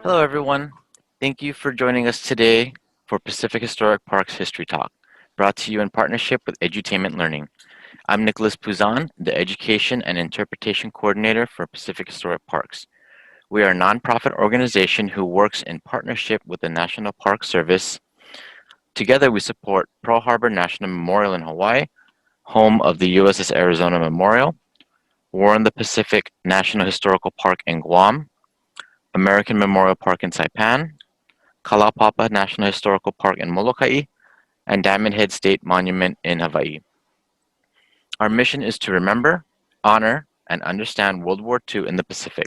Hello, everyone. Thank you for joining us today for Pacific Historic Parks History Talk, brought to you in partnership with Edutainment Learning. I'm Nicholas Puzan, the Education and Interpretation Coordinator for Pacific Historic Parks. We are a nonprofit organization who works in partnership with the National Park Service. Together, we support Pearl Harbor National Memorial in Hawaii, home of the USS Arizona Memorial, War in the Pacific National Historical Park in Guam, American Memorial Park in Saipan, Kalaupapa National Historical Park in Molokai, and Diamond Head State Monument in Hawaii. Our mission is to remember, honor, and understand World War II in the Pacific.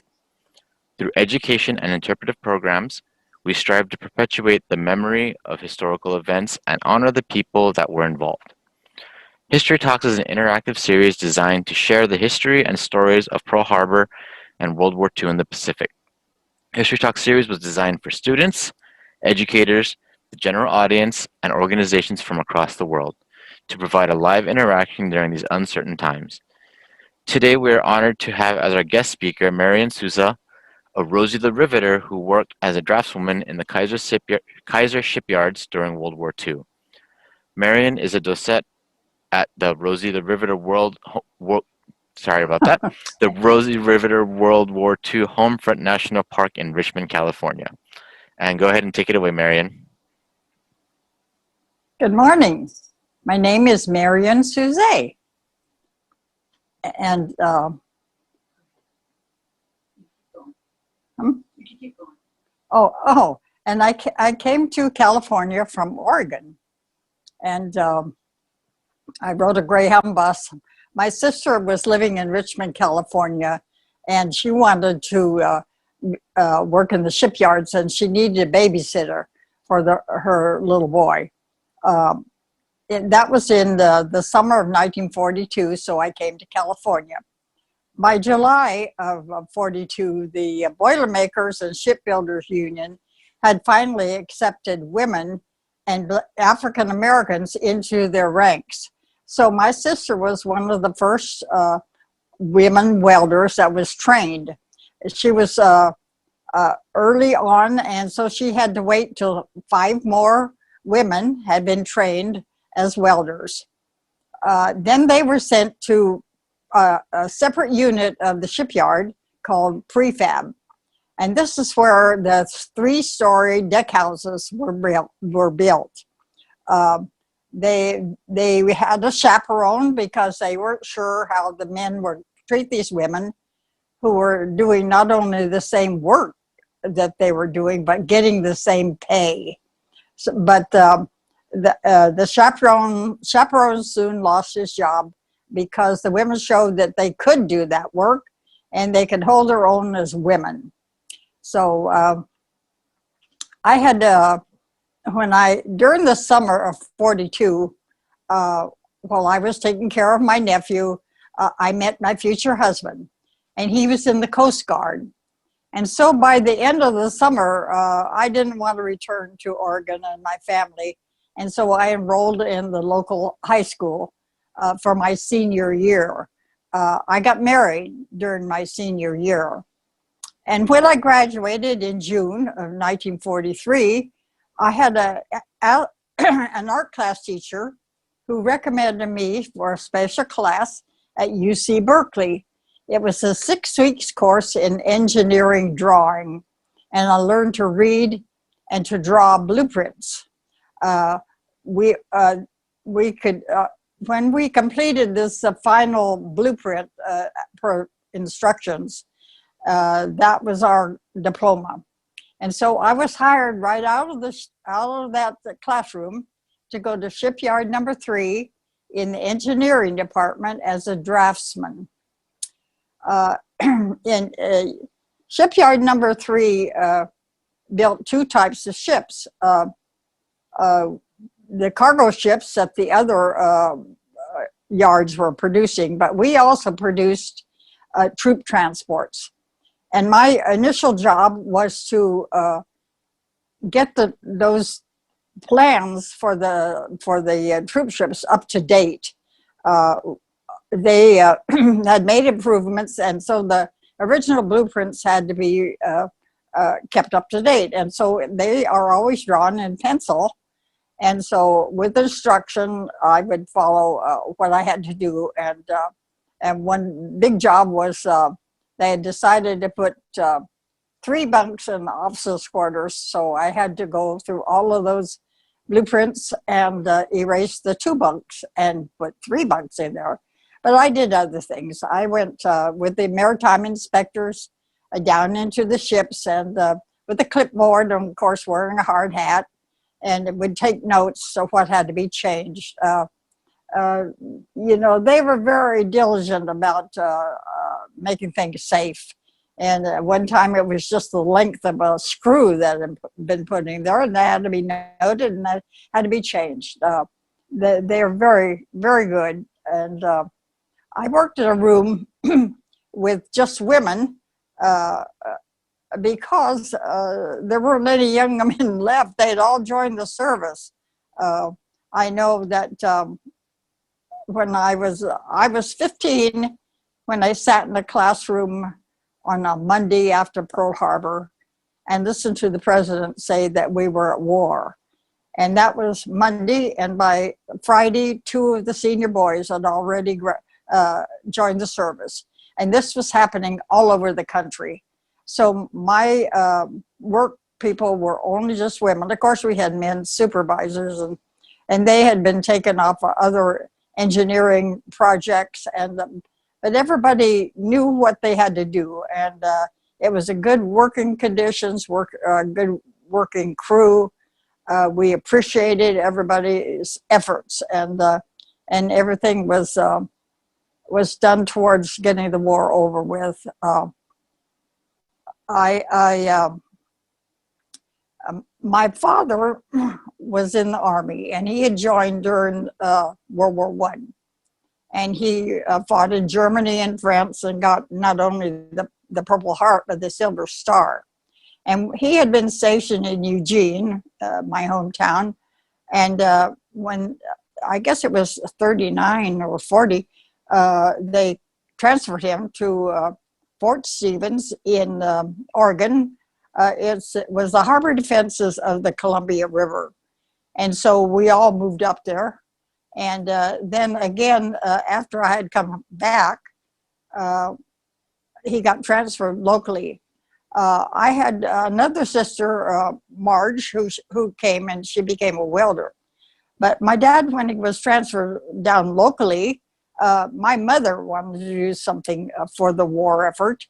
Through education and interpretive programs, we strive to perpetuate the memory of historical events and honor the people that were involved. History Talks is an interactive series designed to share the history and stories of Pearl Harbor and World War II in the Pacific. History Talk series was designed for students, educators, the general audience, and organizations from across the world to provide a live interaction during these uncertain times. Today, we are honored to have as our guest speaker Marian Sousa, a Rosie the Riveter who worked as a draftswoman in the Kaiser Shipyards during World War II. Marian is a docent at the Rosie the Riveter the Rosie Riveter World War II Homefront National Park in Richmond, California. And go ahead and take it away, Marian. Good morning. My name is Marian Sousa. And and I came to California from Oregon, and I rode a Greyhound bus. My sister was living in Richmond, California, and she wanted to work in the shipyards, and she needed a babysitter for her little boy. That was in the summer of 1942, so I came to California. By July of 42, the Boilermakers and Shipbuilders Union had finally accepted women and African Americans into their ranks. So my sister was one of the first women welders that was trained. She was early on, and so she had to wait till 5 more women had been trained as welders. Then they were sent to a separate unit of the shipyard called prefab. And this is where the 3-story deck houses were built. They had a chaperone because they weren't sure how the men would treat these women who were doing not only the same work that they were doing, but getting the same pay. So, but the chaperone soon lost his job because the women showed that they could do that work and they could hold their own as women. So I had, during the summer of 42, while I was taking care of my nephew, I met my future husband, and he was in the Coast Guard. And so by the end of the summer, I didn't want to return to Oregon and my family. And so I enrolled in the local high school for my senior year. I got married during my senior year. And when I graduated in June of 1943, I had an art class teacher who recommended me for a special class at UC Berkeley. It was a 6 weeks course in engineering drawing, and I learned to read and to draw blueprints. When we completed this final blueprint per instructions, that was our diploma. And so I was hired right out of that classroom to go to shipyard number 3 in the engineering department as a draftsman. Shipyard number 3 built 2 types of ships. The cargo ships that the other yards were producing, but we also produced troop transports. And my initial job was to get those plans for the troop ships up to date. They had made improvements, and so the original blueprints had to be kept up to date. And so they are always drawn in pencil. And so with instruction, I would follow what I had to do. And one big job was they had decided to put 3 bunks in the officers' quarters. So I had to go through all of those blueprints and erase the 2 bunks and put 3 bunks in there. But I did other things. I went with the maritime inspectors down into the ships and with a clipboard, and of course wearing a hard hat, and would take notes of what had to be changed. You know, they were very diligent about making things safe. And one time it was just the length of a screw that had been put in there, and that had to be noted, and that had to be changed. They are very, very good. And I worked in a room with just women because there weren't any young men left. They had all joined the service. I know that when I was 15 when I sat in the classroom on a Monday after Pearl Harbor and listened to the president say that we were at war. And that was Monday, and by Friday, 2 of the senior boys had already joined the service. And this was happening all over the country. So my work people were only just women. Of course, we had men supervisors, and they had been taken off other engineering projects, but everybody knew what they had to do, and it was a good working conditions, good working crew. We appreciated everybody's efforts, and everything was done towards getting the war over with. My father was in the Army, and he had joined during World War I. And he fought in Germany and France and got not only the Purple Heart, but the Silver Star. And he had been stationed in Eugene, my hometown. And when, I guess it was 39 or 40, they transferred him to Fort Stevens in Oregon. It was the harbor defenses of the Columbia River. And so we all moved up there. And then again, after I had come back, he got transferred locally. I had another sister, Marge, who came, and she became a welder. But my dad, when he was transferred down locally, my mother wanted to do something for the war effort.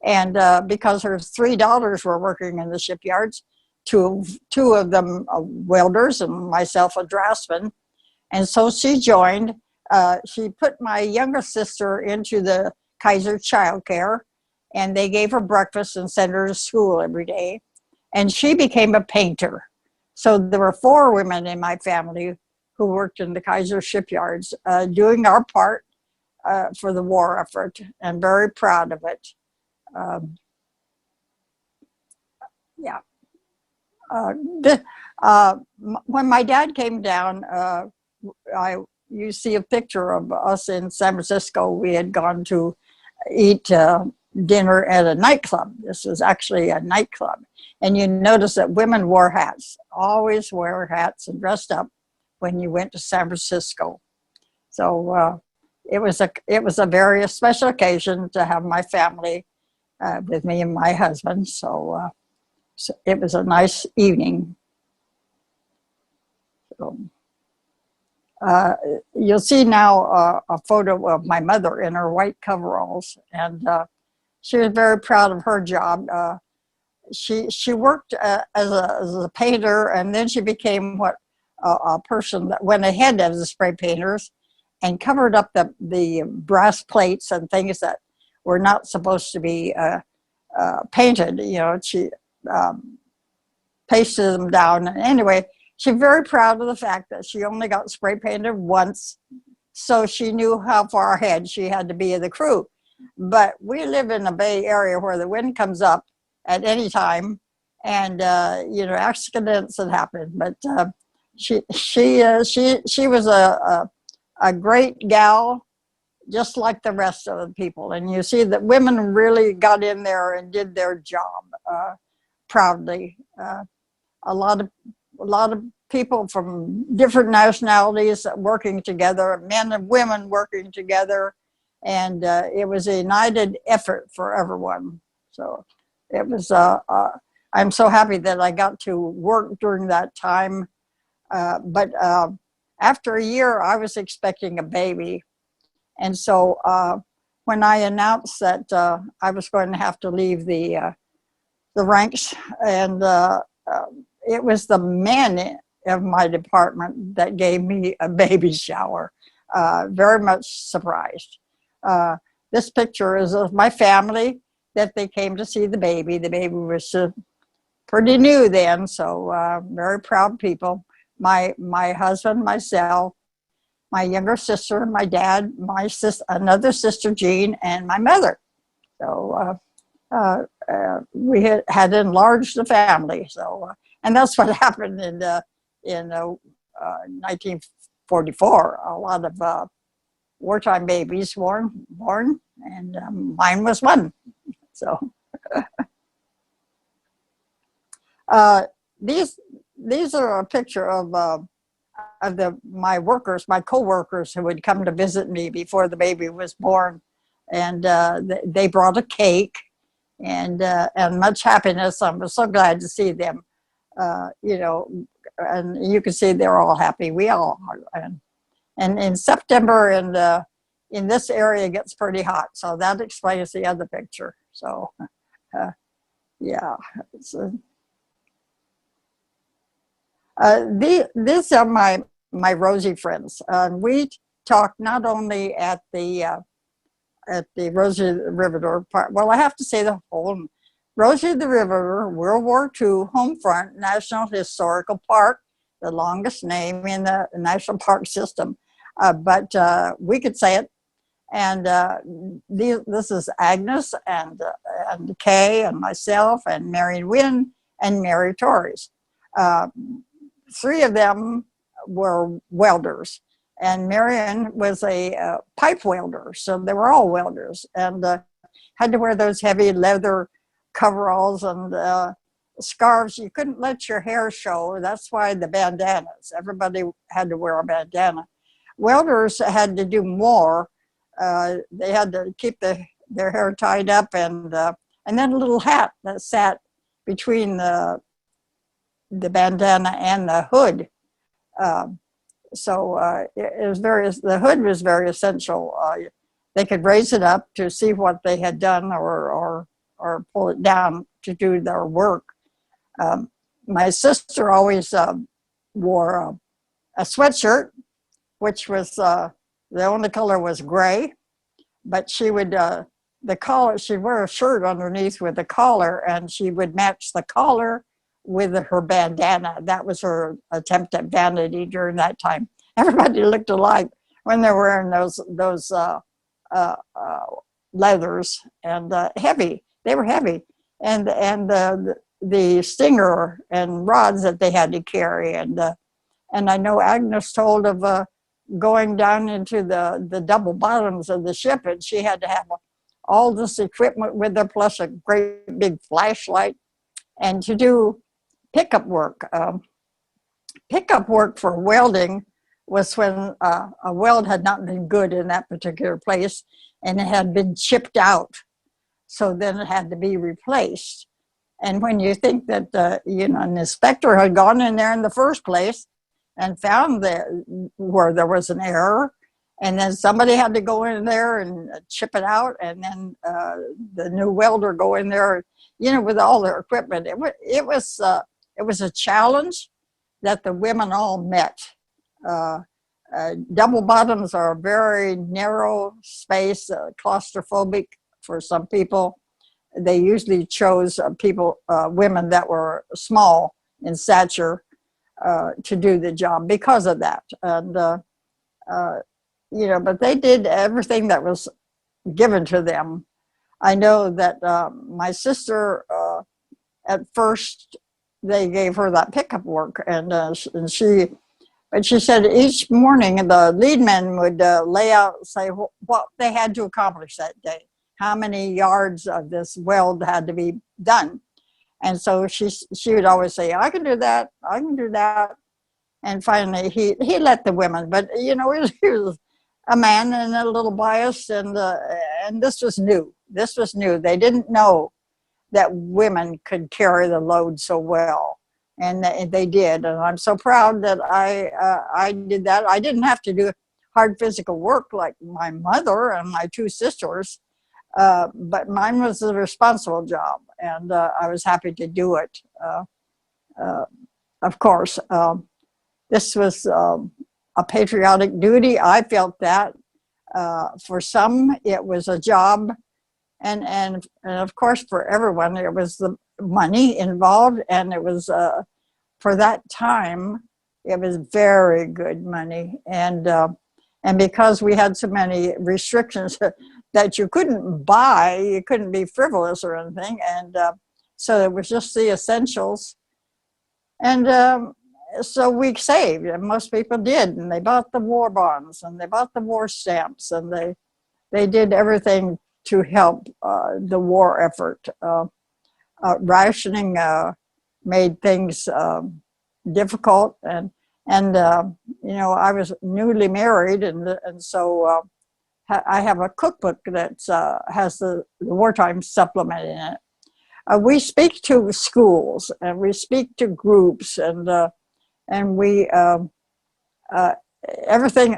And because her 3 daughters were working in the shipyards, two of them welders and myself a draftsman. And so she joined. She put my younger sister into the Kaiser childcare, and they gave her breakfast and sent her to school every day. And she became a painter. So there were 4 women in my family who worked in the Kaiser shipyards, doing our part for the war effort, and very proud of it. Yeah. When my dad came down, you see a picture of us in San Francisco. We had gone to eat dinner at a nightclub. This was actually a nightclub. And you notice that women wore hats, always wear hats and dressed up when you went to San Francisco. So it was a very special occasion to have my family with me and my husband. So it was a nice evening. So, you'll see now a photo of my mother in her white coveralls, and she was very proud of her job. She worked as a painter, and then she became a person that went ahead as the spray painters and covered up the brass plates and things that were not supposed to be painted. You know, she pasted them down. And anyway, she's very proud of the fact that she only got spray painted once, so she knew how far ahead she had to be of the crew. But we live in a Bay Area where the wind comes up at any time, and you know, accidents had happened. But she was a great gal, just like the rest of the people. And you see that women really got in there and did their job. proudly. A lot of people from different nationalities working together, men and women working together, and it was a united effort for everyone. So it was. I'm so happy that I got to work during that time. But after a year, I was expecting a baby, and so when I announced that I was going to have to leave the ranks, and it was the men of my department that gave me a baby shower. Very much surprised. This picture is of my family that they came to see the baby. The baby was pretty new then, so very proud people. My husband, myself, my younger sister, my dad, another sister, Jean, and my mother. So we had enlarged the family. So and that's what happened in 1944. A lot of wartime babies born, and mine was one. So these are a picture of my workers, my co-workers who would come to visit me before the baby was born, and they brought a cake and much happiness. I was so glad to see them. You know, and you can see they're all happy. We all are. And in September, and in this area, it gets pretty hot, so that explains the other picture. So, yeah. These are my Rosie friends. We talk not only at the Rosie the Riveter part. Well, I have to say the whole Rosie the Riveter, World War II, Homefront National Historical Park, the longest name in the national park system, but we could say it. And this is Agnes and Kay and myself and Marian Wynn and Mary Torres. Three of them were welders, and Marian was a pipe welder, so they were all welders, and had to wear those heavy leather coveralls and scarves. You couldn't let your hair show. That's why the bandanas. Everybody had to wear a bandana. Welders had to do more. They had to keep their hair tied up, and then a little hat that sat between the bandana and the hood. So it was the hood was very essential. They could raise it up to see what they had done, or pull it down to do their work. My sister always wore a sweatshirt, which was the only color was gray, but she would the collar. She'd wear a shirt underneath with a collar, and she would match the collar with her bandana. That was her attempt at vanity during that time. Everybody looked alike when they were wearing those leathers, and heavy. They were heavy, and the stinger and rods that they had to carry, and I know Agnes told of going down into the double bottoms of the ship, and she had to have all this equipment with her, plus a great big flashlight, and to do pickup work. Pickup work for welding was when a weld had not been good in that particular place, and it had been chipped out. So then it had to be replaced. And when you think that an inspector had gone in there in the first place and found where there was an error, and then somebody had to go in there and chip it out, and then the new welder go in there, with all their equipment. It was a challenge that the women all met. Double bottoms are a very narrow space, claustrophobic for some people. They usually chose women that were small in stature to do the job because of that. And, but they did everything that was given to them. I know that my sister, at first, they gave her that pickup work, and she said each morning the lead men would lay out, say what they had to accomplish that day, how many yards of this weld had to be done. And so she would always say, I can do that, I can do that. And finally he let the women, but he was a man and a little biased, and this was new. This was new. They didn't know that women could carry the load so well, and they did. And I'm so proud that I did that. I didn't have to do hard physical work like my mother and my two sisters, but mine was a responsible job, and I was happy to do it. Of course, this was a patriotic duty. I felt that. For some, it was a job. And of course, for everyone, it was the money involved, and it was for that time, it was very good money. And because we had so many restrictions that you couldn't buy, you couldn't be frivolous or anything, and so it was just the essentials. And so we saved, and most people did, and they bought the war bonds, and they bought the war stamps, and they did everything to help the war effort. Rationing made things difficult, and I was newly married, and so I have a cookbook that has the wartime supplement in it. We speak to schools, and we speak to groups, and we everything.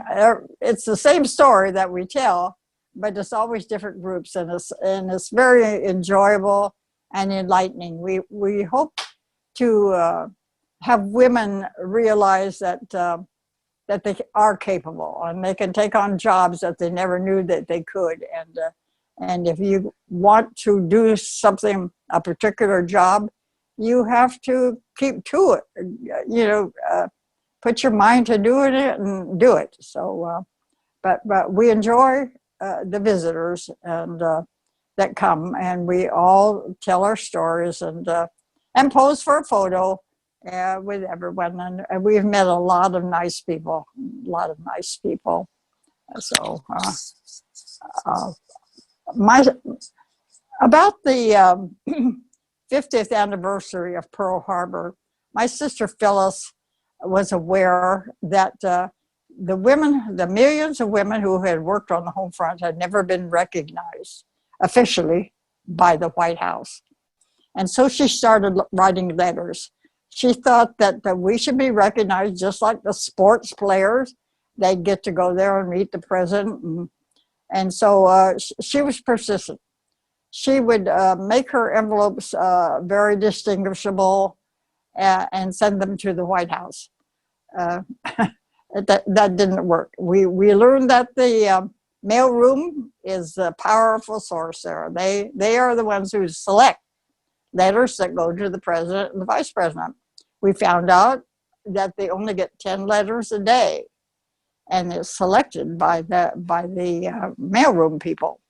It's the same story that we tell, but it's always different groups, and it's very enjoyable and enlightening. We hope to have women realize that they are capable, and they can take on jobs that they never knew that they could. And if you want to do something, a particular job, you have to keep to it. Put your mind to doing it and do it. So, but we enjoy the visitors and that come, and we all tell our stories and pose for a photo with everyone. And we've met a lot of nice people, So about the 50th anniversary of Pearl Harbor, my sister Phyllis was aware that the millions of women who had worked on the home front had never been recognized officially by the White House. And so she started writing letters. She thought that we should be recognized just like the sports players. They'd get to go there and meet the president. And so she was persistent. She would make her envelopes very distinguishable and send them to the White House. That didn't work. We learned that the mailroom is a powerful source there. They are the ones who select letters that go to the president and the vice president. We found out that they only get 10 letters a day, and it's selected by the mailroom people.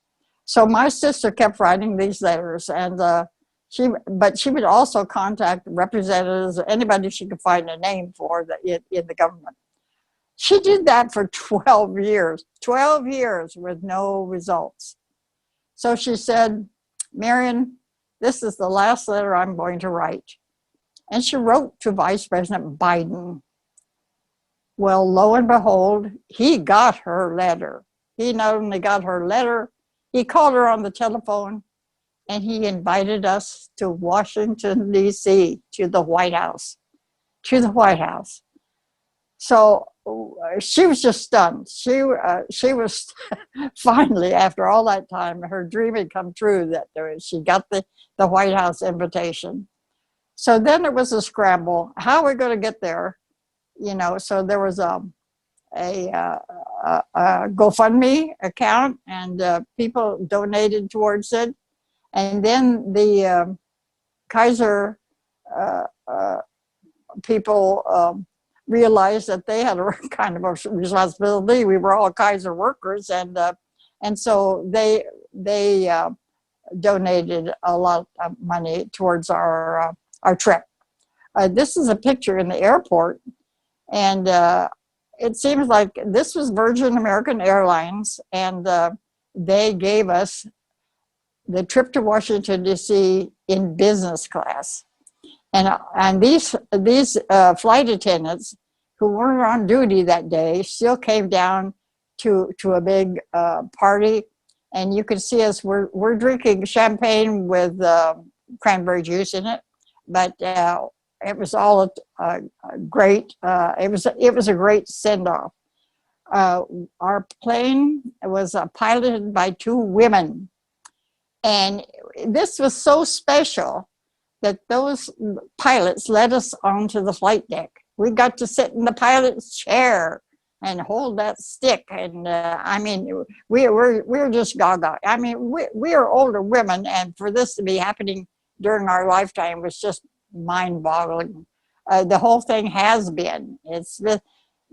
So my sister kept writing these letters, and she would also contact representatives, anybody she could find a name for in the government. She did that for 12 years with no results. So she said, Marian, this is the last letter I'm going to write. And she wrote to Vice President Biden. Well, lo and behold, he got her letter. He not only got her letter, he called her on the telephone, and he invited us to Washington, D.C., to the White House. So she was just stunned. She was finally, after all that time, her dream had come true, that she got the White House invitation. So then it was a scramble. How are we going to get there? So there was a GoFundMe account, and people donated towards it. And then the Kaiser people realized that they had a kind of a responsibility. We were all Kaiser workers, and so they donated a lot of money towards our trip. This is a picture in the airport, and it seems like this was Virgin American Airlines, and they gave us the trip to Washington, D.C. in business class. And these flight attendants who weren't on duty that day still came down to a big party, and you could see us. We're drinking champagne with cranberry juice in it, but it was all great. It was a great send off. Our plane was piloted by two women, and this was so special that those pilots led us onto the flight deck. We got to sit in the pilot's chair and hold that stick. And I mean, we're just gaga. I mean, we are older women, and for this to be happening during our lifetime was just mind-boggling. The whole thing has been. It's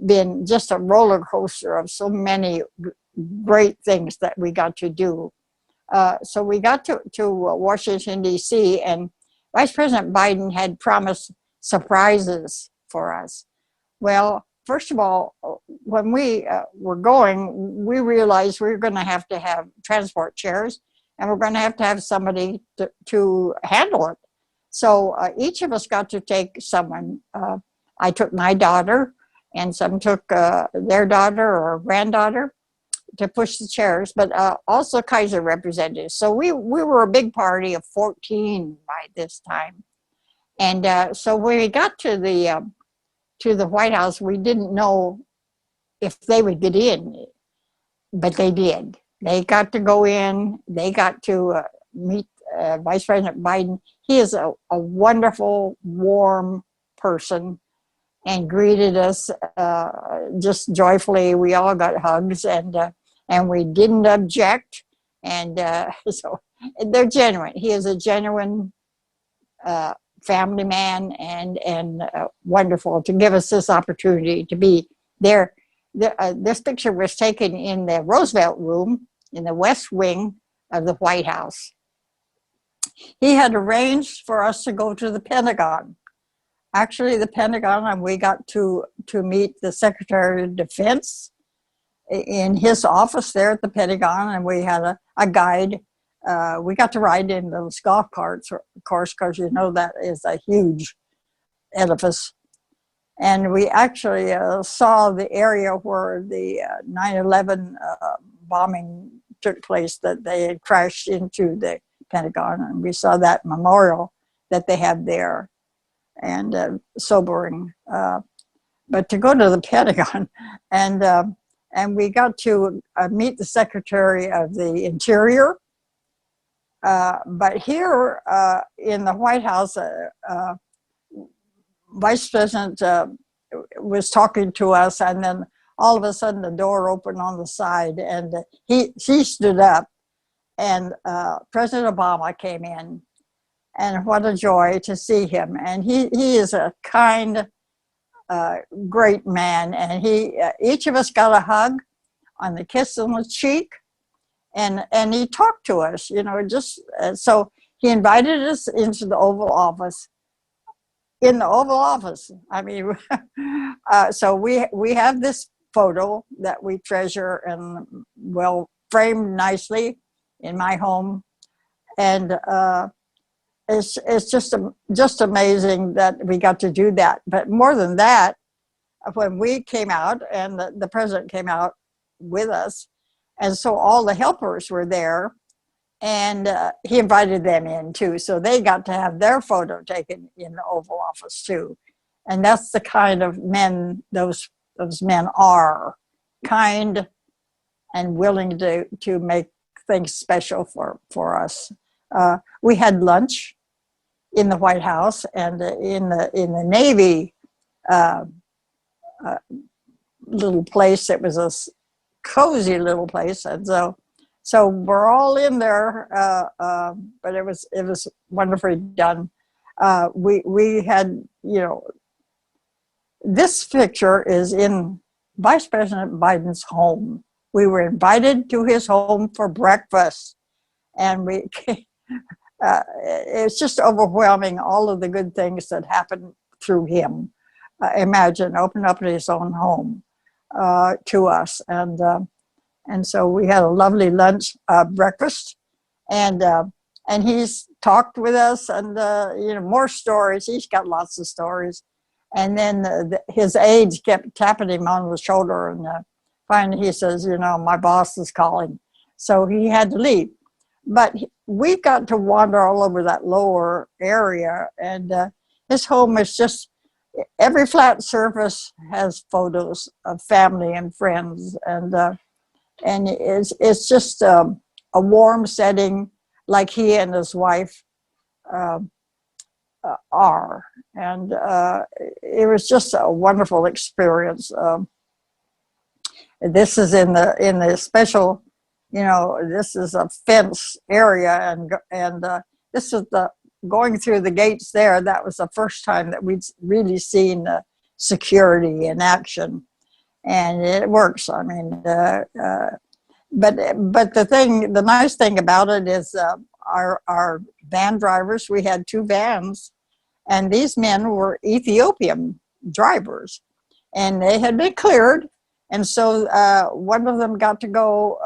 been just a roller coaster of so many great things that we got to do. So we got to Washington, D.C., and Vice President Biden had promised surprises for us. Well, first of all, when we were going, we realized we were going to have transport chairs, and we're going to have somebody to handle it. So each of us got to take someone. I took my daughter, and some took their daughter or granddaughter to push the chairs, but also Kaiser representatives. So we were a big party of 14 by this time. And so when we got to the White House, we didn't know if they would get in, but they did. They got to go in. They got to meet Vice President Biden. He is a wonderful, warm person, and greeted us just joyfully. We all got hugs, and we didn't object. And so they're genuine. He is a genuine family man, and wonderful to give us this opportunity to be there. This picture was taken in the Roosevelt Room in the West Wing of the White House. He had arranged for us to go to the Pentagon. Actually, the Pentagon, and we got to meet the Secretary of Defense in his office there at the Pentagon, and we had a guide. We got to ride in those golf carts, of course, because you know that is a huge edifice. And we actually saw the area where the 9/11 bombing took place, that they had crashed into the Pentagon, and we saw that memorial that they had there. And sobering, but to go to the Pentagon, and we got to meet the Secretary of the Interior. But here in the White House, Vice President was talking to us, and then all of a sudden the door opened on the side, and he stood up, and President Obama came in. And what a joy to see him. And he is a kind, great man. And each of us got a hug on the kiss on the cheek. And he talked to us, you know, just so he invited us into the Oval Office. In the Oval Office. I mean, so we have this photo that we treasure and well framed nicely in my home. And it's just amazing that we got to do that. But more than that, when we came out, and the president came out with us, and so all the helpers were there, and he invited them in too. So they got to have their photo taken in the Oval Office too. And that's the kind of men those men are, kind and willing to make things special for us. We had lunch in the White House, and in the Navy little place. It was a cozy little place, and so we're all in there. But it was wonderfully done. We had, you know, this picture is in Vice President Biden's home. We were invited to his home for breakfast, and it's just overwhelming, all of the good things that happened through him. Imagine opening up his own home to us, and so we had a lovely lunch, breakfast, and he's talked with us, and more stories. He's got lots of stories. And then his aides kept tapping him on the shoulder, and finally he says, my boss is calling. So he had to leave. But we got to wander all over that lower area, and his home is just, every flat surface has photos of family and friends, and it's just a warm setting, like he and his wife are, and it was just a wonderful experience. This is in the special, this is a fence area, and this is going through the gates there. That was the first time that we'd really seen security in action, and it works. I mean, but the nice thing about it is our van drivers. We had 2 vans, and these men were Ethiopian drivers, and they had been cleared, and so one of them got to go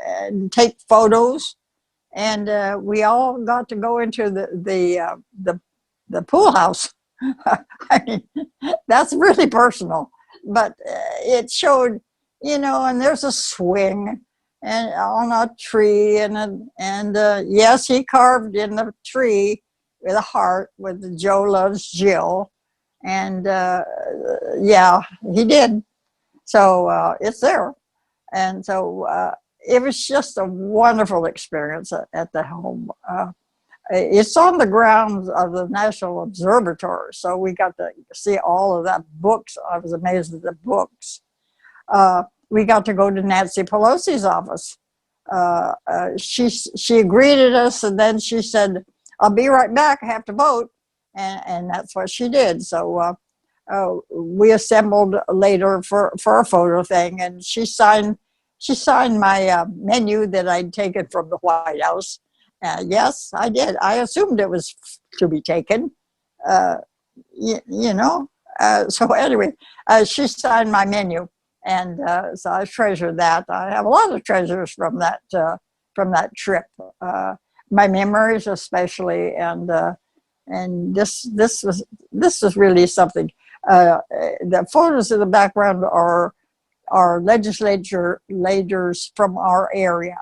and take photos, and we all got to go into the pool house. I mean, that's really personal, but it showed, and there's a swing and on a tree, and yes, he carved in the tree with a heart with the Joe loves Jill, and yeah, he did. So it's there, and so it was just a wonderful experience at the home. It's on the grounds of the National Observatory, so we got to see all of that books. I was amazed at the books. We got to go to Nancy Pelosi's office. She greeted us, and then she said, "I'll be right back. I have to vote," and that's what she did. So we assembled later for a photo thing, and she signed my menu that I'd taken from the White House. Yes, I did. I assumed it was to be taken, so anyway, she signed my menu, and so I treasure that. I have a lot of treasures from that trip. My memories, especially, and this was really something. The photos in the background are legislators from our area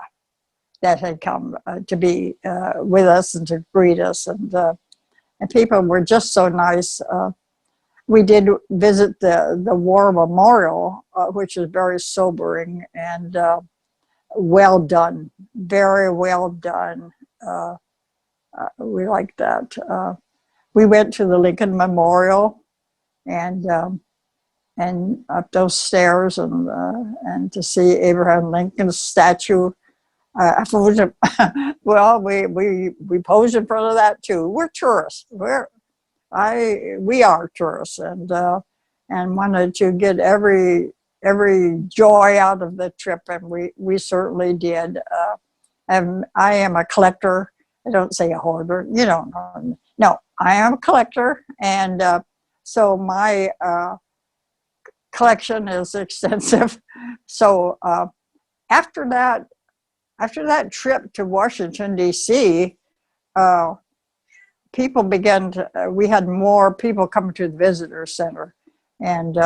that had come to be with us and to greet us, and people were just so nice. We did visit the War Memorial, which is very sobering and well done, very well done. We liked that. We went to the Lincoln Memorial, and up those stairs, and to see Abraham Lincoln's statue. Well, we posed in front of that too. We're tourists. We are tourists, and wanted to get every joy out of the trip, and we certainly did. I am a collector. I don't say a hoarder. No, I am a collector, and so my collection is extensive. So after that trip to Washington, D.C., people began to, we had more people coming to the visitor center. And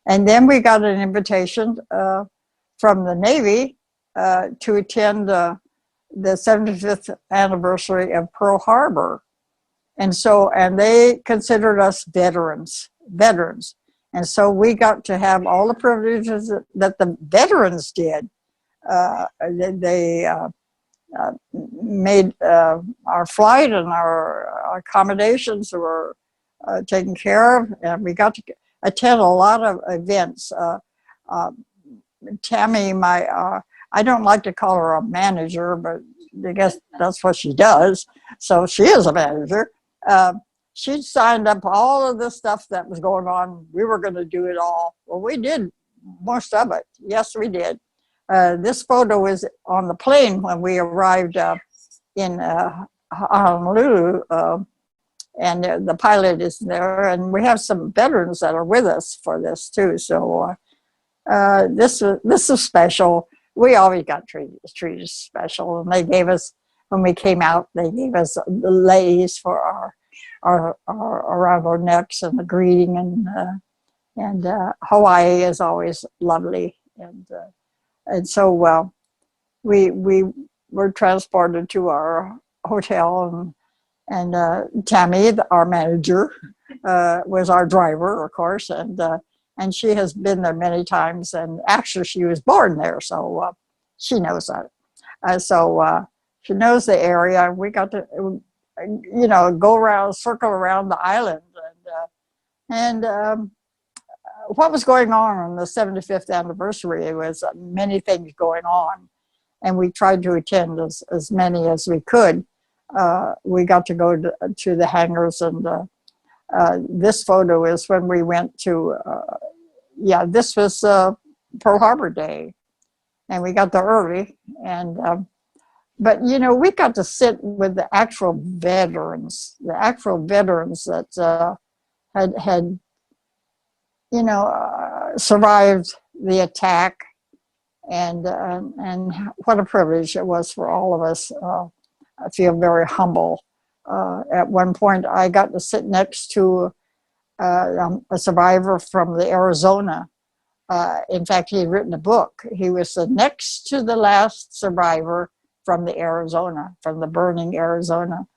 then we got an invitation from the Navy to attend the 75th anniversary of Pearl Harbor. And they considered us veterans. And so we got to have all the privileges that the veterans did. They made our flight, and our accommodations were taken care of, and we got to attend a lot of events. Tammy, I don't like to call her a manager, but I guess that's what she does. So she is a manager. She signed up all of the stuff that was going on. We were going to do it all. Well, we did most of it. Yes, we did. This photo is on the plane when we arrived in Honolulu, and the pilot is there, and we have some veterans that are with us for this too. So this is special. We always got treated special, and they gave us when we came out, they gave us the leis for our around our necks and the greeting, and Hawaii is always lovely, and so we were transported to our hotel, and Tammy, our manager, was our driver, of course, and she has been there many times, and actually she was born there, so she knows that. So she knows the area. We got to, go around, circle around the island, and what was going on the 75th anniversary. It was many things going on, and we tried to attend as many as we could. We got to go to the hangars, and this photo is when we went to, this was Pearl Harbor Day, and we got there early, and but we got to sit with the actual veterans that had survived the attack, and what a privilege it was for all of us. I feel very humble. At one point, I got to sit next to a survivor from the Arizona. In fact, he had written a book. He was the next to the last survivor from the burning Arizona.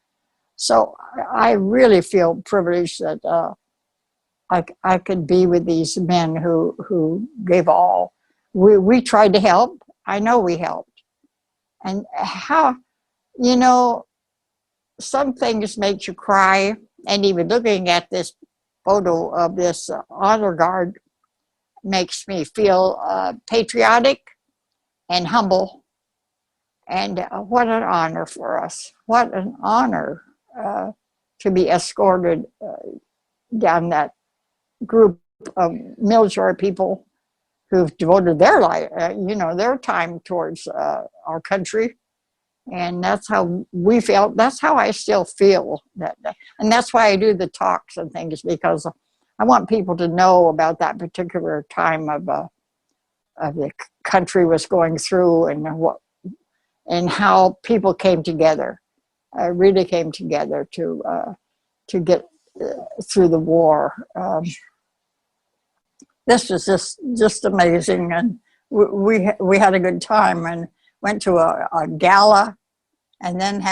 So I really feel privileged that I could be with these men who gave all. We tried to help. I know we helped. And how, some things make you cry. And even looking at this photo of this honor guard makes me feel patriotic and humble. And what an honor for us. What an honor to be escorted down that group of military people who've devoted their life, their time towards our country. And that's how we felt. That's how I still feel. And that's why I do the talks and things, because I want people to know about that particular time of the country was going through, and how people came together, really came together to get through the war. This was just amazing, and we had a good time, and went to a gala, and then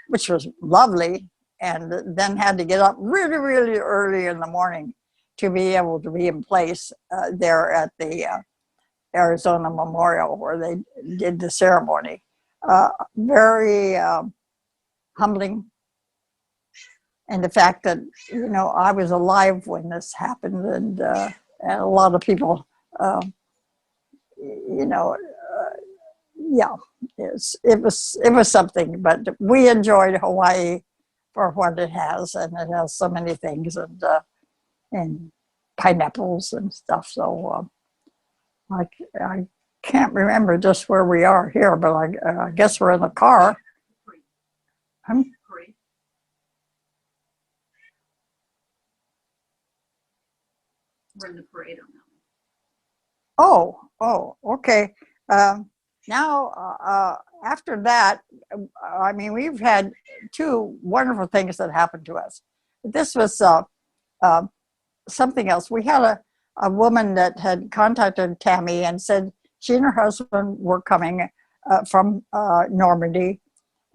which was lovely, and then had to get up really, really early in the morning to be able to be in place there at the Arizona Memorial where they did the ceremony. Very humbling. And the fact that, I was alive when this happened, and a lot of people, it was something. But we enjoyed Hawaii for what it has, and it has so many things, and pineapples and stuff. So I can't remember just where we are here, but I guess we're in the car. We're in the parade on that Oh, okay. Now, after that, we've had two wonderful things that happened to us. This was something else. We had a woman that had contacted Tammy and said she and her husband were coming from Normandy,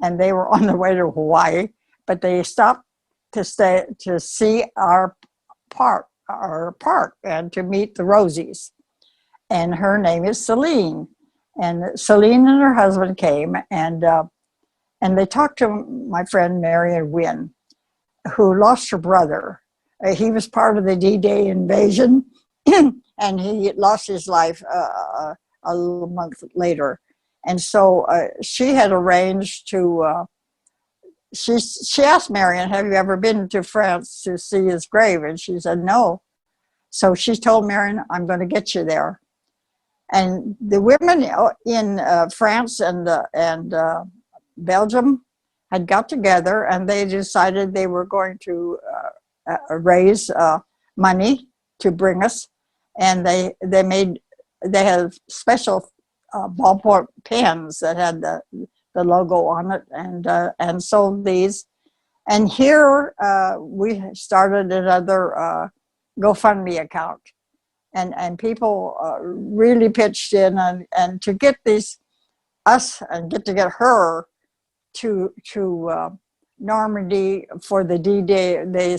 and they were on their way to Hawaii, but they stopped to see our park and to meet the Rosies. And her name is Celine. And Celine and her husband came, and they talked to my friend Marian Wynn, who lost her brother. He was part of the D-Day invasion, and he lost his life a little month later. And so she had arranged to, she asked Marian, have you ever been to France to see his grave? And she said, no. So she told Marian, I'm going to get you there. And the women in France and Belgium had got together, and they decided they were going to raise money to bring us. And they had special ballpoint pens that had the logo on it, and sold these. And here we started another GoFundMe account, and people really pitched in, and to get us and get her to Normandy for the D-Day, the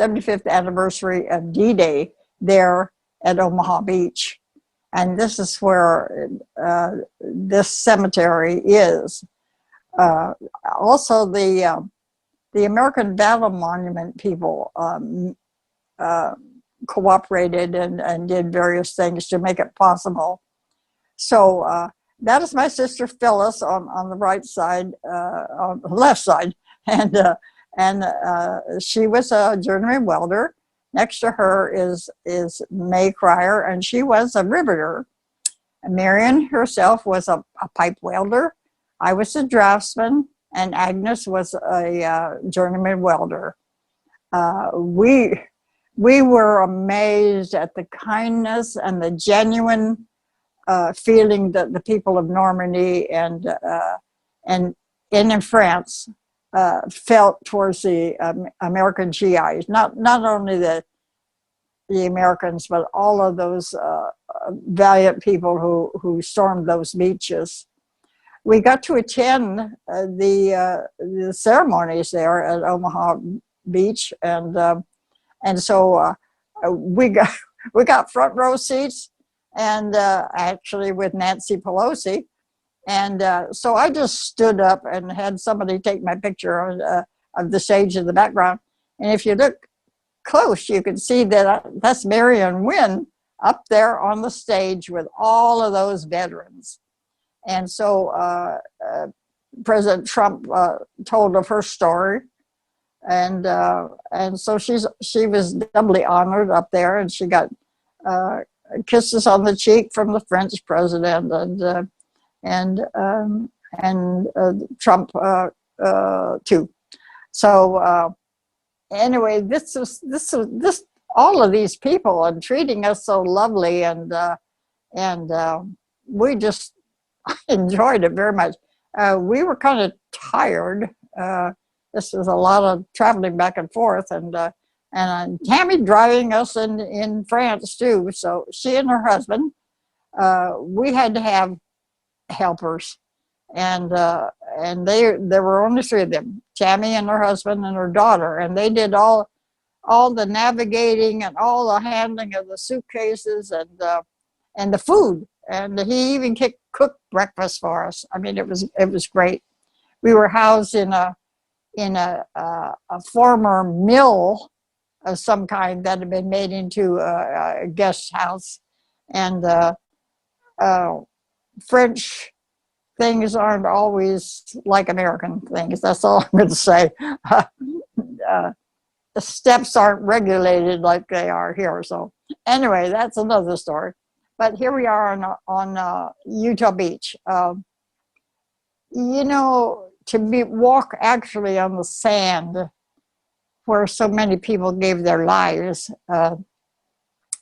75th anniversary of D-Day there at Omaha Beach. And this is where this cemetery is. Also, the American Battle Monument people cooperated and did various things to make it possible. So that is my sister Phyllis on the right side, on the left side, and she was a journeyman welder. Next to her is May Cryer, and she was a riveter. Marian herself was a pipe welder. I was a draftsman, and Agnes was a journeyman welder. We were amazed at the kindness and the genuine feeling that the people of Normandy and in France felt towards the American GIs, not only the Americans, but all of those valiant people who stormed those beaches. We got to attend the ceremonies there at Omaha Beach, and so we got front row seats, and actually with Nancy Pelosi. And so I just stood up and had somebody take my picture of the stage in the background. And if you look close, you can see that that's Marion Wynn up there on the stage with all of those veterans. And so President Trump told of her story. And so she was doubly honored up there, and she got kisses on the cheek from the French president and Trump too. So anyway, this all of these people and treating us so lovely, and we just enjoyed it very much. We were kind of tired. This was a lot of traveling back and forth, and Tammy driving us in France too. So she and her husband, we had to have helpers, and there were only three of them: Tammy and her husband and her daughter, and they did all the navigating and all the handling of the suitcases and the food. And he even cooked breakfast for us. I mean, it was great. We were housed in a former mill of some kind that had been made into a guest house, and French things aren't always like American things. That's all I'm going to say. The steps aren't regulated like they are here. So anyway, that's another story. But here we are on Utah Beach. To walk actually on the sand where so many people gave their lives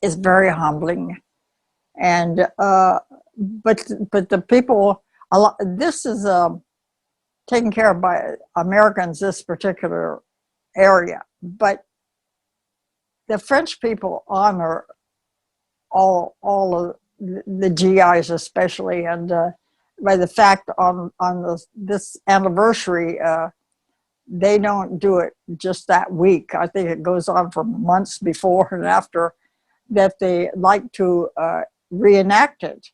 is very humbling. And but the people, this is taken care of by Americans, this particular area. But the French people honor all of the GIs especially, and by the fact on this anniversary, they don't do it just that week. I think it goes on for months before and after, that they like to reenact it,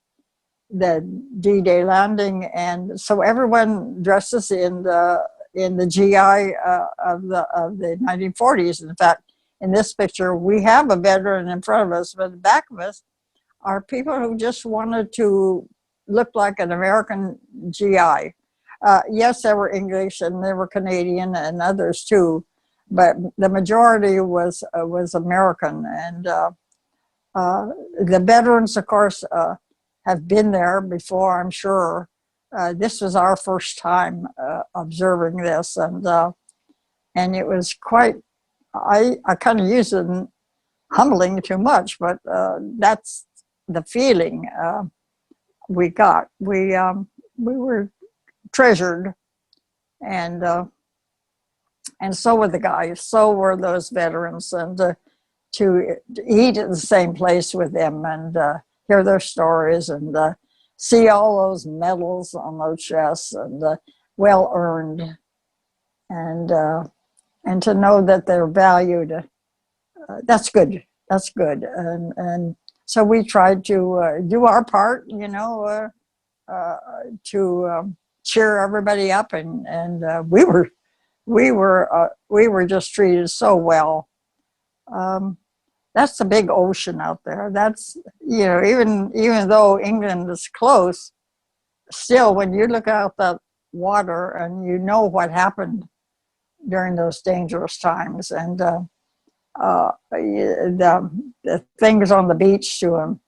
the D-Day landing, and so everyone dresses in the GI of the 1940s. In fact, in this picture, we have a veteran in front of us, but in the back of us are people who just wanted to look like an American GI. Yes, there were English and there were Canadian and others too, but the majority was American. And the veterans, of course, have been there before, I'm sure. This was our first time observing this, and it was quite, I kind of use it humbling too much, but that's the feeling we got. We were treasured, and so were the guys, so were those veterans, and to eat at the same place with them and hear their stories and see all those medals on their chests and well earned, and to know that they're valued. That's good. That's good. And so we tried to do our part, to cheer everybody up, and we were just treated so well. That's the big ocean out there. That's, even though England is close, still when you look out that water and you know what happened during those dangerous times, and the things on the beach to them,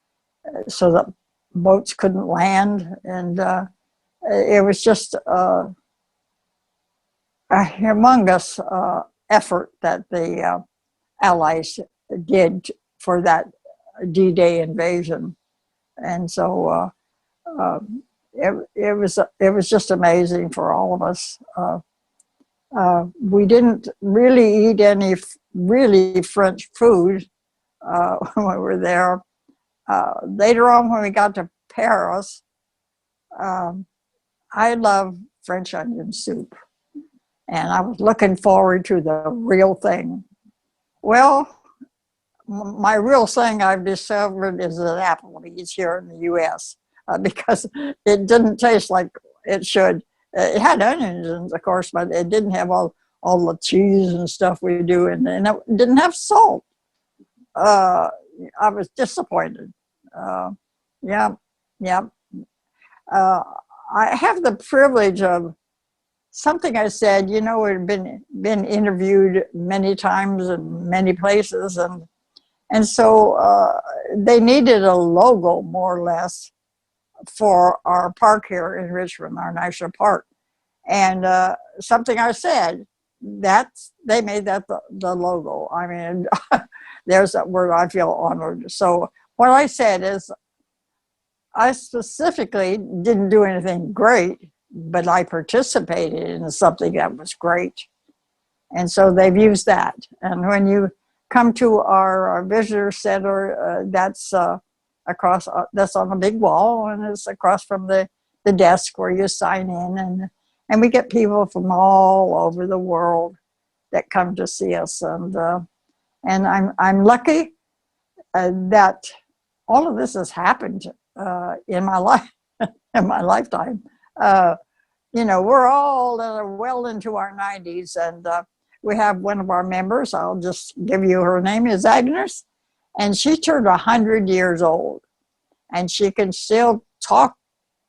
so that boats couldn't land, and it was just a humongous effort that the Allies did for that D-Day invasion, and so it was just amazing for all of us. We didn't really eat any really French food when we were there. Later on, when we got to Paris, I love French onion soup, and I was looking forward to the real thing. Well, my real thing I've discovered is at Applebee's here in the U.S. Because it didn't taste like it should. It had onions, of course, but it didn't have all the cheese and stuff we do, and it didn't have salt. I was disappointed. Yeah. I have the privilege of something I said, had been interviewed many times in many places, and so they needed a logo, more or less, for our park here in Richmond, our national park. And something I said, they made that the logo. I mean, there's that word, I feel honored. So what I said is, I specifically didn't do anything great, but I participated in something that was great. And so they've used that. And when you come to our visitor center, that's across, that's on a big wall, and it's across from the desk where you sign in, and we get people from all over the world that come to see us, and I'm lucky that all of this has happened in my life, in my lifetime. We're all well into our 90s, and we have one of our members. I'll just give you her name is Agnes, and she turned 100 years old, and she can still talk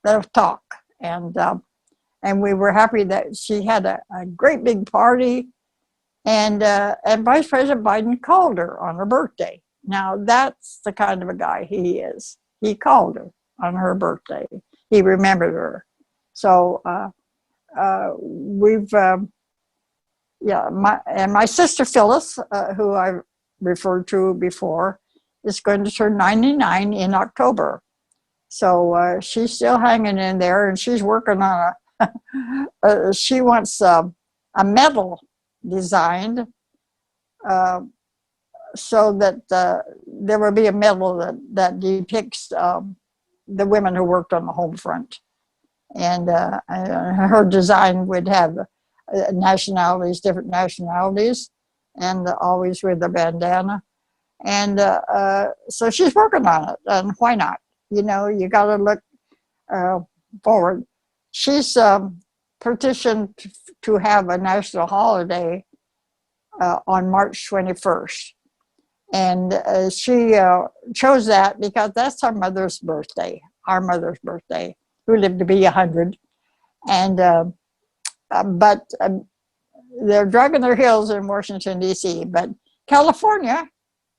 the talk. And we were happy that she had a great big party, and Vice President Biden called her on her birthday. Now that's the kind of a guy he is. He called her on her birthday. He remembered her. So my sister Phyllis, who I referred to before, is going to turn 99 in October. So she's still hanging in there, and she's working on she wants a medal designed so that there will be a medal that depicts the women who worked on the home front. And her design would have nationalities, different nationalities, and always with a bandana. And so she's working on it, and why not? You got to look forward. She's petitioned to have a national holiday on March 21st. And she chose that because that's our mother's birthday, who lived to be 100. And but they're dragging their heels in Washington, D.C. But California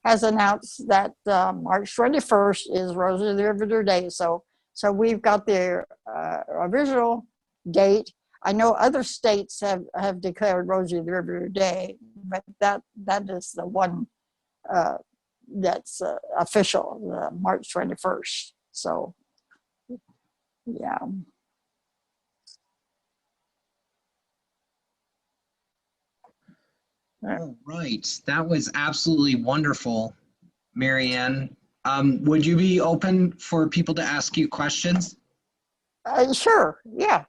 has announced that March 21st is Rosie the Riveter Day. So we've got the original date. I know other states have declared Rosie the Riveter Day, but that is the one that's official, March 21st. So, yeah. All right. That was absolutely wonderful, Marianne. Would you be open for people to ask you questions? Sure, yeah.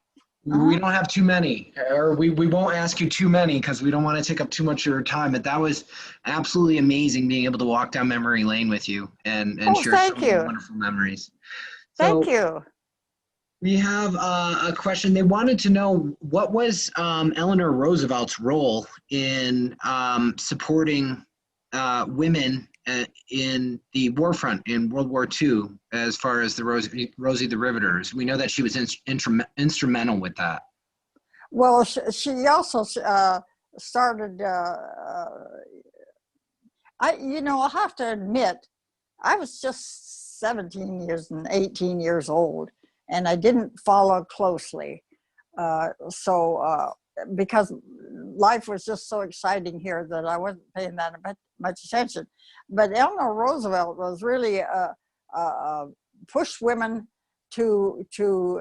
We don't have too many, or we won't ask you too many because we don't want to take up too much of your time. But that was absolutely amazing being able to walk down memory lane with you and Oh, share so thank many you. wonderful memories. Thank So you. we have a question. They wanted to know what was Eleanor Roosevelt's role in supporting women in the war front in World War II, as far as the Rosie the Riveters. We know that she was instrumental with that. Well, she also started. I have to admit, I was just 17 years and 18 years old, and I didn't follow closely. Because life was just so exciting here that I wasn't paying that much attention. But Eleanor Roosevelt was really pushed women to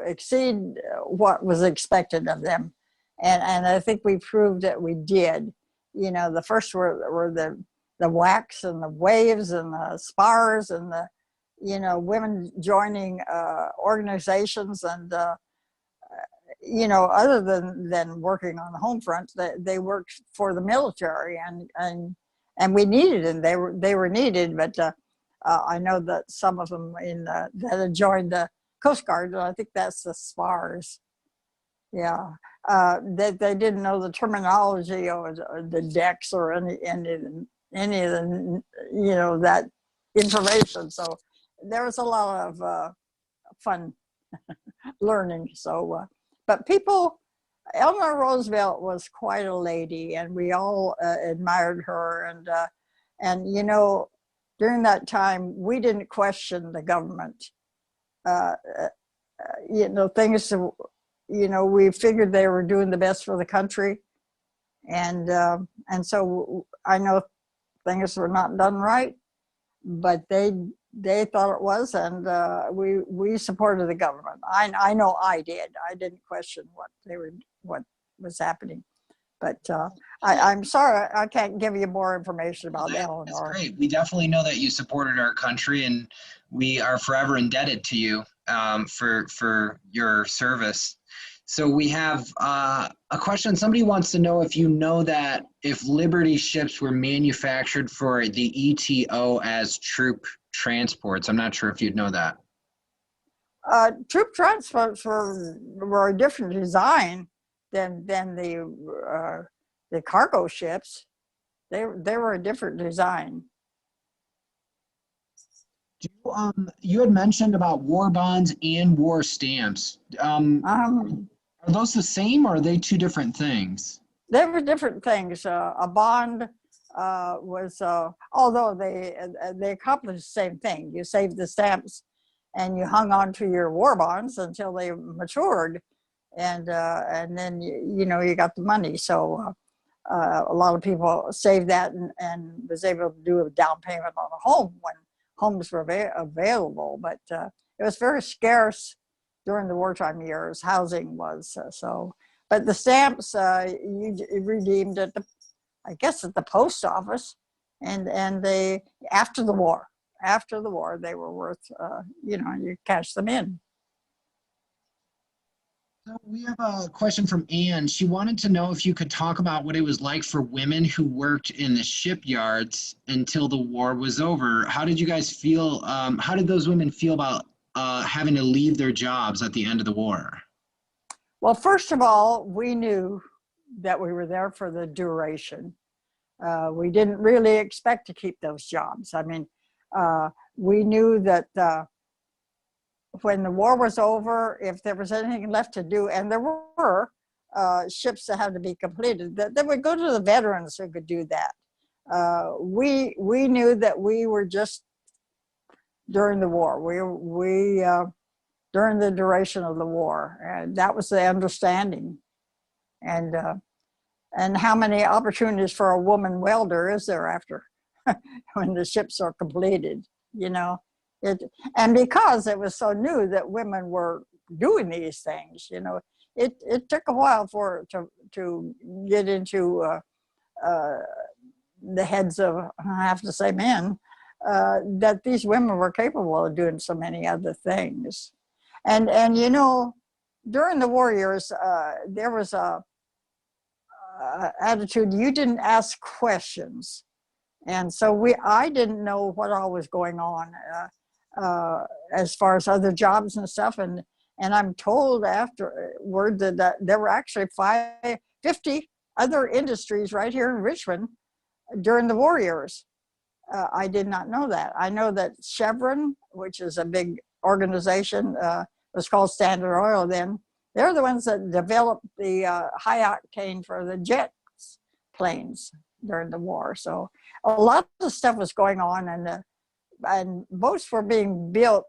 exceed what was expected of them, and I think we proved that we did. The first were the WACs and the waves and the spars and the women joining organizations and other than working on the home front, they worked for the military, and we needed them. They were needed, but I know that some of them that had joined the Coast Guard. I think that's the spars. Yeah, they didn't know the terminology or the decks or any of the that information. So there was a lot of fun learning. So, but Eleanor Roosevelt was quite a lady, and we all admired her. And during that time, we didn't question the government. Things. We figured they were doing the best for the country, and so I know things were not done right, but they thought it was, and we supported the government. I know I did. I didn't question what was happening, but I'm sorry I can't give you more information about Eleanor. That's great. We definitely know that you supported our country, and we are forever indebted to you for your service. So we have a question. Somebody wants to know if you know that if Liberty ships were manufactured for the ETO as troop transports. I'm not sure if you'd know that. Troop transports were a different design than the cargo ships. They were a different design. You had mentioned about war bonds and war stamps. Are those the same, or are they two different things? They were different things. A bond was, although they accomplished the same thing. You saved the stamps, and you hung on to your war bonds until they matured, and then you got the money. So a lot of people saved that and was able to do a down payment on a home when homes were available. But it was very scarce during the wartime years. Housing was so. But the stamps you redeemed at I guess at the post office, and they after the war they were worth you cash them in. So we have a question from Anne. She wanted to know if you could talk about what it was like for women who worked in the shipyards until the war was over. How did you guys feel? How did those women feel about having to leave their jobs at the end of the war? Well, first of all, we knew that we were there for the duration. We didn't really expect to keep those jobs. I mean, we knew that when the war was over, if there was anything left to do, and there were ships that had to be completed, that they would go to the veterans who could do that. We knew that we were just during the war. We during the duration of the war, and that was the understanding. And how many opportunities for a woman welder is there after when the ships are completed? And because it was so new that women were doing these things, it took a while for it to get into the heads of, I have to say, men, that these women were capable of doing so many other things. And you know, during the war years, there was a attitude, you didn't ask questions. And so I didn't know what all was going on as far as other jobs and stuff. And I'm told afterward that there were actually 50 other industries right here in Richmond during the war years. I did not know that. I know that Chevron, which is a big organization, was called Standard Oil then. They're the ones that developed the high octane for the jet planes during the war. So a lot of stuff was going on, and boats were being built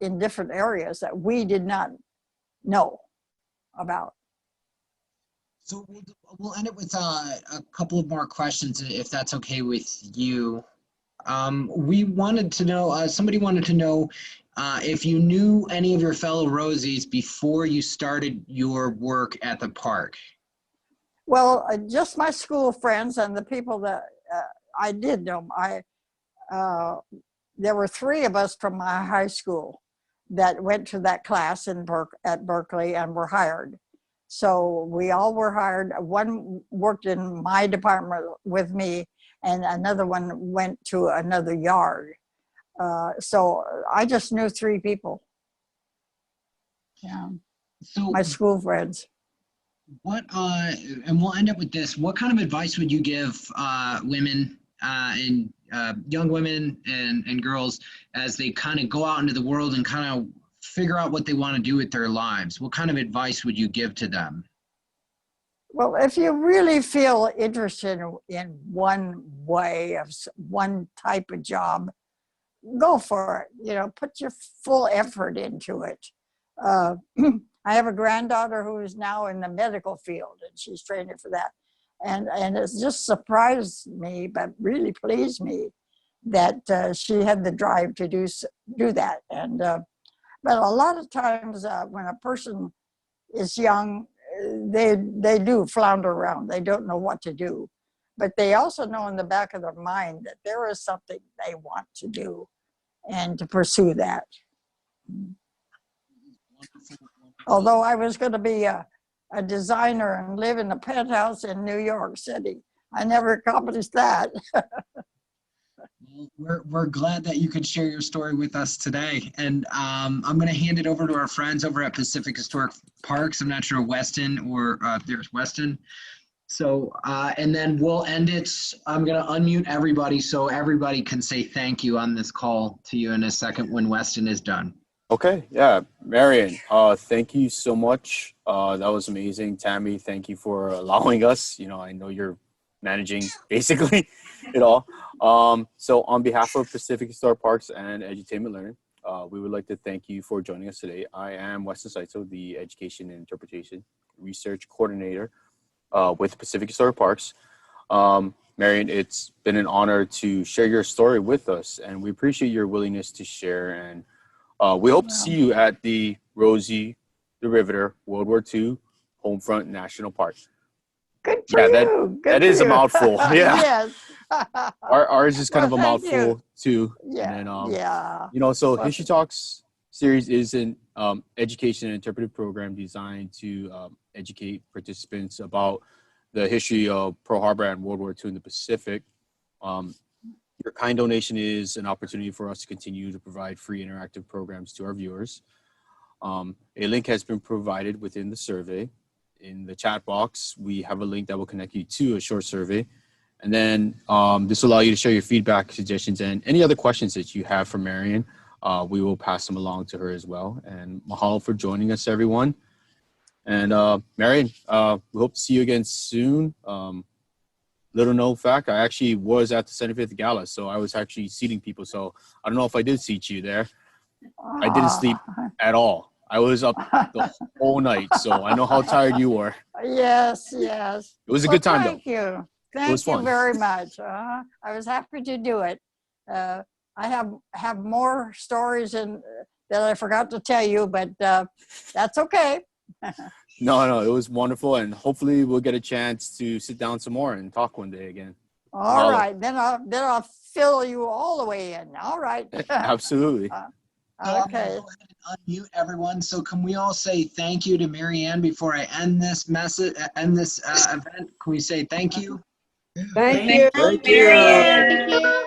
in different areas that we did not know about. So we'll end it with a couple of more questions, if that's okay with you. We wanted to know, somebody wanted to know if you knew any of your fellow Rosies before you started your work at the park. Well, just my school friends and the people that I did know. There were 3 of us from my high school that went to that class at Berkeley and were hired. So we all were hired. One worked in my department with me, and another one went to another yard. So I just knew 3 people. Yeah, So my school friends. what, and we'll end up with this. What kind of advice would you give women and young women and girls as they kind of go out into the world and kind of figure out what they want to do with their lives? What kind of advice would you give to them? Well, if you really feel interested in one way of one type of job, go for it. You know, put your full effort into it. I have a granddaughter who is now in the medical field, and she's training for that. And it's just surprised me, but really pleased me that she had the drive to do that. And but a lot of times when a person is young, they do flounder around. They don't know what to do, but they also know in the back of their mind that there is something they want to do and to pursue that. Although I was going to be a designer and live in a penthouse in New York City, I never accomplished that. We're glad that you could share your story with us today. And I'm going to hand it over to our friends over at Pacific Historic Parks. I'm not sure Weston or there's Weston. So, and then we'll end it. I'm going to unmute everybody so everybody can say thank you on this call to you in a second when Weston is done. Okay, yeah, Marian, thank you so much. That was amazing. Tammy, thank you for allowing us. You know, I know you're managing basically it all. So on behalf of Pacific Historic Parks and Edutainment Learning, we would like to thank you for joining us today. I am Weston Saito, the Education and Interpretation Research Coordinator with Pacific Historic Parks. Marian, it's been an honor to share your story with us, and we appreciate your willingness to share. And we hope to see you at the Rosie the Riveter World War II Homefront National Park. Good for you. That is a mouthful. Yeah. Yes. Ours is kind of a mouthful you. too. Yeah. And then, Yeah. You know, so History Talks series is an education and interpretive program designed to educate participants about the history of Pearl Harbor and World War II in the Pacific. Your kind donation is an opportunity for us to continue to provide free interactive programs to our viewers. A link has been provided within the survey. In the chat box, we have a link that will connect you to a short survey. And then this will allow you to share your feedback, suggestions, and any other questions that you have for Marian. We will pass them along to her as well. And mahalo for joining us, everyone. And Marian, we hope to see you again soon. Little known fact, I actually was at the 75th Gala, so I was actually seating people. So I don't know if I did seat you there. I didn't sleep at all. I was up the whole night, so I know how tired you were. Yes, yes. It was a good time, thank though. You. It was Thank you fun. very much. I was happy to do it. I have more stories that I forgot to tell you, but that's okay. No, it was wonderful, and hopefully we'll get a chance to sit down some more and talk one day again. All Mahalo. right, then I'll fill you all the way in. All right. Absolutely. So I'm Okay. gonna go ahead and unmute everyone. So can we all say thank you to Marianne before I end this message, event? Can we say thank you? Thank you. Thank you.